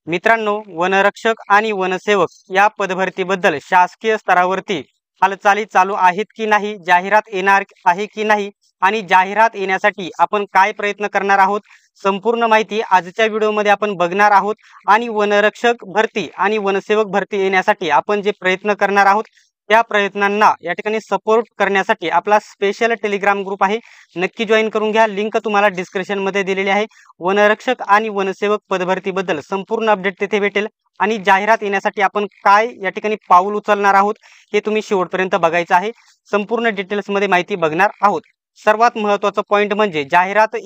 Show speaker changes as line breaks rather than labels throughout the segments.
मित्रांनो, वनरक्षक आणि वनसेवक या पदभरतीबद्दल शासकीय स्तरावरती हालचाली चालू आहेत की नाही, जाहिरात येणार आहे की नाही आणि जाहिरात येण्यासाठी आपण काय प्रयत्न करणार आहोत, संपूर्ण माहिती आजच्या व्हिडिओमध्ये आपण बघणार आहोत। आणि वनरक्षक भरती आणि वनसेवक भरती येण्यासाठी आपण जे प्रयत्न करणार आहोत त्या प्रयत्नांना या ठिकाणी सपोर्ट करण्यासाठी आपला स्पेशल टेलिग्राम ग्रुप आहे, नक्की जॉईन करून घ्या। लिंक तुम्हाला डिस्क्रिप्शन मध्ये दिलेली आहे। वनरक्षक आणि वनसेवक पदभरतीबद्दल संपूर्ण अपडेट तिथे भेटेल आणि जाहिरात येण्यासाठी आपण काय या ठिकाणी पाऊल उचलणार आहोत हे तुम्ही शेवटपर्यंत बघायचं आहे। संपूर्ण डिटेल्स मध्ये माहिती बघणार आहोत। सर्वात महत्त्वाचा पॉइंट म्हणजे जाहिरात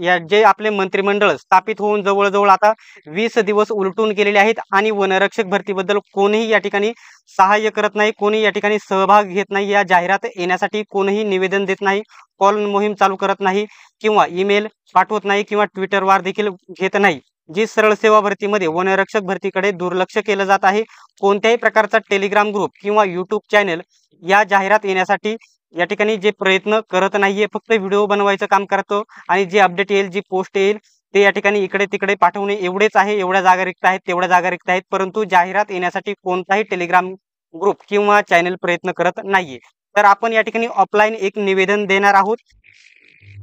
या जे आपले मंत्रिमंडळ स्थापित होऊन जवळजवळ आता 20 दिवस उलटून गेलेले आहेत आणि वनरक्षक भरतीबद्दल कोणीही या ठिकाणी सहाय्य करत नाही, कोणी या ठिकाणी सहभाग घेत नाही। या जाहिरात येण्यासाठी कोणीही निवेदन देत नाही, कॉल मोहीम चालू करत नाही किंवा ईमेल पाठवत नाही किंवा ट्विटरवर देखील घेत नाही। जी सरळ सेवा भरतीमध्ये वनरक्षक भरतीकडे दुर्लक्ष केलं जात आहे। कोणत्याही प्रकारचा टेलिग्राम ग्रुप किंवा यूट्यूब चॅनल या जाहिरात येण्यासाठी या ठिकाणी जे प्रयत्न करत नाहीये, फक्त व्हिडिओ बनवायचं काम करतो आणि जे अपडेट येईल, जी पोस्ट येईल ते या ठिकाणी इकडे तिकडे पाठवणे एवढेच आहे। एवढ्या जागा रिक्त आहेत, तेवढ्या जागा रिक्त आहेत, परंतु जाहिरात येण्यासाठी कोणताही टेलिग्राम ग्रुप किंवा चॅनल प्रयत्न करत नाहीये। तर आपण या ठिकाणी ऑफलाईन एक निवेदन देणार आहोत।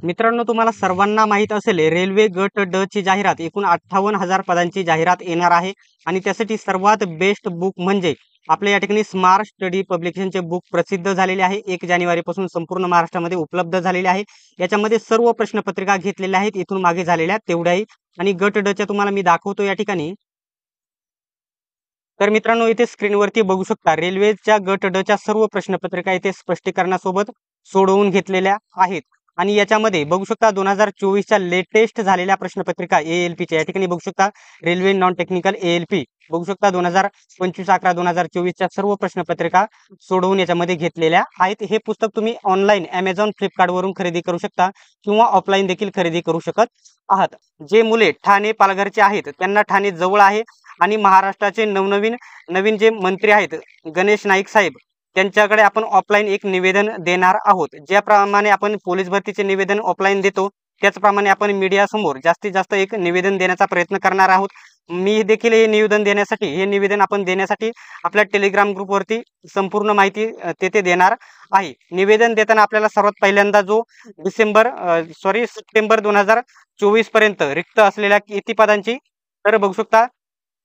मित्रांनो, तुम्हाला सर्वांना माहित असेल रेल्वे गट ड ची जाहिरात एकूण 58,000 पदांची जाहिरात येणार आहे आणि त्यासाठी सर्वात बेस्ट बुक म्हणजे आपल्या या ठिकाणी स्मार्ट स्टडी पब्लिकेशनचे बुक प्रसिद्ध झालेले आहे। 1 जानेवारी पासून संपूर्ण महाराष्ट्रामध्ये उपलब्ध झालेले आहे। याच्यामध्ये सर्व प्रश्नपत्रिका घेतलेल्या आहेत, इथून मागे झालेल्या तेवढ्याही। आणि गट ड च्या तुम्हाला मी दाखवतो या ठिकाणी। तर मित्रांनो, इथे स्क्रीनवरती बघू शकता रेल्वेच्या गट ड च्या सर्व प्रश्नपत्रिका इथे स्पष्टीकरणासोबत सोडवून घेतलेल्या आहेत। आणि याच्यामध्ये बघू शकता 2024 च्या लेटेस्ट झालेल्या प्रश्नपत्रिका ALP च्या या ठिकाणी बघू शकता। रेल्वे नॉन टेक्निकल ALP बघू शकता 2025-11-2024 च्या सर्व प्रश्नपत्रिका सोडवून याच्यामध्ये घेतलेल्या आहेत। हे पुस्तक तुम्ही ऑनलाईन Amazon फ्लिपकार्ट वरून खरेदी करू शकता किंवा ऑफलाईन देखील खरेदी करू शकत आहात। जे मुले ठाणे पालघरचे आहेत त्यांना ठाणे जवळ आहे आणि महाराष्ट्राचे नवीन जे मंत्री आहेत गणेश नाईक साहेब त्यांच्याकडे आपण ऑफलाईन एक निवेदन देणार आहोत। ज्याप्रमाणे आपण पोलीस भरतीचे निवेदन ऑफलाईन देतो त्याचप्रमाणे आपण मीडिया समोर जास्तीत जास्त एक निवेदन देण्याचा प्रयत्न करणार आहोत। मी देखील हे निवेदन आपण देण्यासाठी आपल्या टेलिग्राम ग्रुपवरती संपूर्ण माहिती तेथे देणार आहे। निवेदन देताना आपल्याला सर्वात पहिल्यांदा जो सप्टेंबर 2024 पर्यंत रिक्त असलेल्या किती पदांची, तर बघू शकता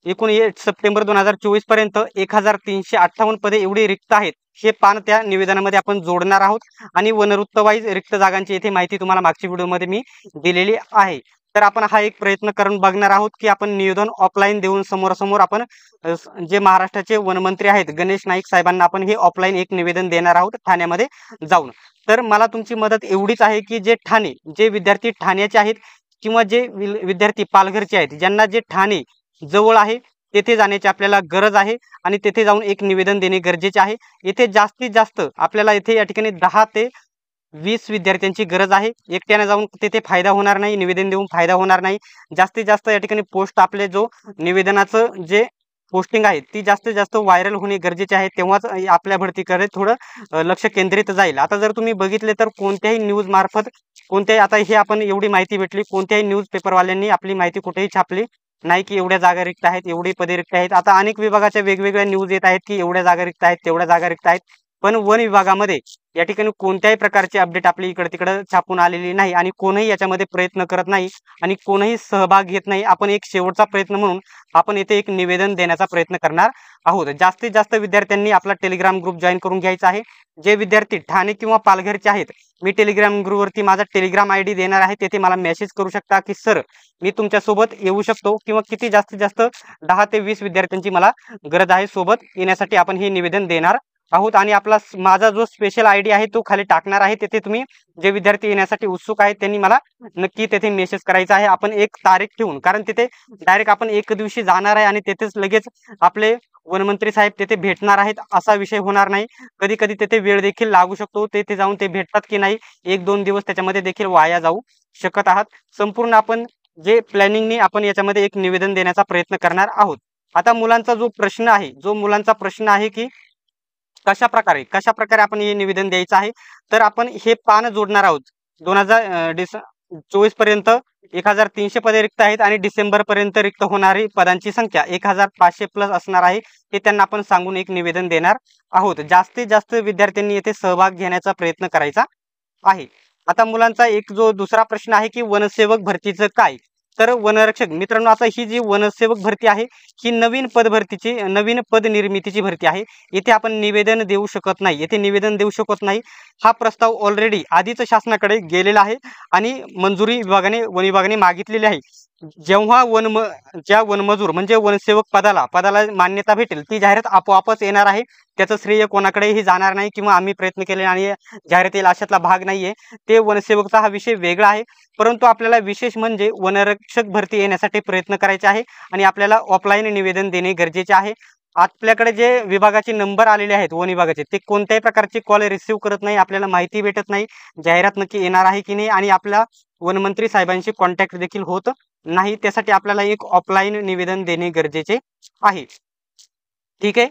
एकूण सप्टेंबर 2024 पर्यंत 1358 पदे एवढी रिक्त आहेत। हे पान त्या निवेदनामध्ये आपण जोडणार आहोत आणि वनवृत्त वाईज रिक्त जागांची इथे माहिती तुम्हाला मागच्या व्हिडिओमध्ये मी दिलेली आहे। तर आपण हा एक प्रयत्न करून बघणार आहोत की आपण निवेदन ऑफलाईन देऊन समोरासमोर आपण जे महाराष्ट्राचे वनमंत्री आहेत गणेश नाईक साहेबांना आपण हे ऑफलाईन एक निवेदन देणार आहोत ठाण्यामध्ये जाऊन। तर मला तुमची मदत एवढीच आहे की जे विद्यार्थी ठाण्याचे आहेत किंवा जे विद्यार्थी पालघरचे आहेत ज्यांना जे ठाणे जवळ आहे तेथे जाण्याची आपल्याला गरज आहे आणि तेथे जाऊन एक निवेदन देणे गरजेचे आहे। येथे जास्तीत जास्त आपल्याला इथे या ठिकाणी 10 ते 20 विद्यार्थ्यांची गरज आहे। एकट्याने जाऊन तिथे फायदा होणार नाही, निवेदन देऊन फायदा होणार नाही। जास्तीत जास्त या ठिकाणी पोस्ट आपले जो निवेदनाचं जे पोस्टिंग आहे ती जास्तीत जास्त व्हायरल होणे गरजेचे आहे, तेव्हाच आपल्या भरतीकडे थोडं लक्ष केंद्रित जाईल। आता जर तुम्ही बघितले तर कोणत्याही न्यूज मार्फत आता हे आपण एवढी माहिती भेटली, कोणत्याही न्यूज पेपरवाल्यांनी आपली माहिती कुठेही छापली नाही की एवढ्या जागा रिक्त आहेत, एवढी पदे रिक्त आहेत। आता अनेक विभागाच्या वेगवेगळ्या न्यूज येत आहेत की एवढ्या जागा रिक्त आहेत, तेवढ्या जागा रिक्त आहेत, पण वन विभागामध्ये या ठिकाणी कोणत्याही प्रकारची अपडेट आपली इकडे तिकडे छापून आलेली नाही आणि कोणीही याच्यामध्ये प्रयत्न करत नाही आणि कोणीही सहभाग घेत नाही। आपण एक शेवटचा प्रयत्न म्हणून आपण येथे एक निवेदन देण्याचा प्रयत्न करणार आहोत। जास्तीत जास्त विद्यार्थ्यांनी आपला टेलिग्राम ग्रुप जॉईन करून घ्यायचा आहे। जे विद्यार्थी ठाणे किंवा पालघरचे आहेत, मी टेलिग्राम ग्रुपवरती माझा टेलिग्राम ID देणार आहे, तेथे मला मेसेज करू शकता की सर मी तुमच्यासोबत येऊ शकतो किंवा किती जास्तीत जास्त 10 ते 20 विद्यार्थ्यांची मला गरज आहे सोबत येण्यासाठी आपण हे निवेदन देणार आहोत। आणि माझा जो स्पेशल ID आहे तो खाली टाकणार आहे, तेथे तुम्ही जे विद्यार्थी येण्यासाठी उत्सुक आहेत त्यांनी मला नक्की तेथे मेसेज करायचा आहे। आपण एक तारीख ठेवून, कारण तिथे डायरेक्ट आपण एक दिवशी जाणार आहे आणि तेथेच लगेच आपले वनमंत्री साहेब तेथे भेटणार आहेत असा विषय होणार नाही। कधी कधी तेथे वेळ देखील लागू शकतो, तेथे जाऊन ते भेटतात की नाही 1-2 दिवस त्याच्यामध्ये देखील वाया जाऊ शकत आहात। संपूर्ण आपण जे प्लॅनिंगनी आपण याच्यामध्ये एक निवेदन देण्याचा प्रयत्न करणार आहोत। आता मुलांचा प्रश्न आहे की कशा प्रकारे आपण हे निवेदन द्यायचं आहे, तर आपण हे पान जोडणार आहोत 2024 पर्यंत 1300 पदे रिक्त आहेत आणि डिसेंबर पर्यंत रिक्त होणारी पदांची संख्या 1500 प्लस असणार आहे, हे त्यांना आपण सांगून एक निवेदन देणार आहोत. जास्तीत जास्त विद्यार्थ्यांनी येथे सहभाग घेण्याचा प्रयत्न करायचा आहे. आता मुलांचा एक जो दुसरा प्रश्न आहे की वनसेवक भरतीचं काय? तर वनरक्षक मित्रांनो, आता ही जी वनसेवक भरती आहे ही नवीन पद निर्मितीची भरती आहे. येथे आपण निवेदन देऊ शकत नाही, येथे निवेदन देऊ शकत नाही. हा प्रस्ताव ऑलरेडी आधीच शासनाकडे गेलेला आहे आणि मंजुरी वन विभागाने मागितलेली आहे. जेव्हा ज्या वनमजूर म्हणजे वनसेवक पदाला मान्यता भेटेल ती जाहिरात आपोआपच येणार आहे. त्याचं श्रेय कोणाकडेही जाणार नाही किंवा आम्ही प्रयत्न केले आणि जाहिरात येईल अशातला भाग नाहीये. ते वनसेवकचा हा विषय वेगळा आहे. परंतु आपल्याला विशेष म्हणजे वनरक्षक भरती येण्यासाठी प्रयत्न करायचे आहे आणि आपल्याला ऑफलाईन निवेदन देणे गरजेचे आहे. आपल्याकडे जे विभागाचे नंबर आलेले आहेत वन विभागाचे, ते कोणत्याही प्रकारचे कॉल रिसीव्ह करत नाही, आपल्याला माहिती भेटत नाही जाहिरात नक्की येणार आहे की नाही आणि आपला वनमंत्री साहेबांशी कॉन्टॅक्ट देखील होत नाही. त्यासाठी आपल्याला एक ऑफलाईन निवेदन देणे गरजेचे आहे. ठीक आहे.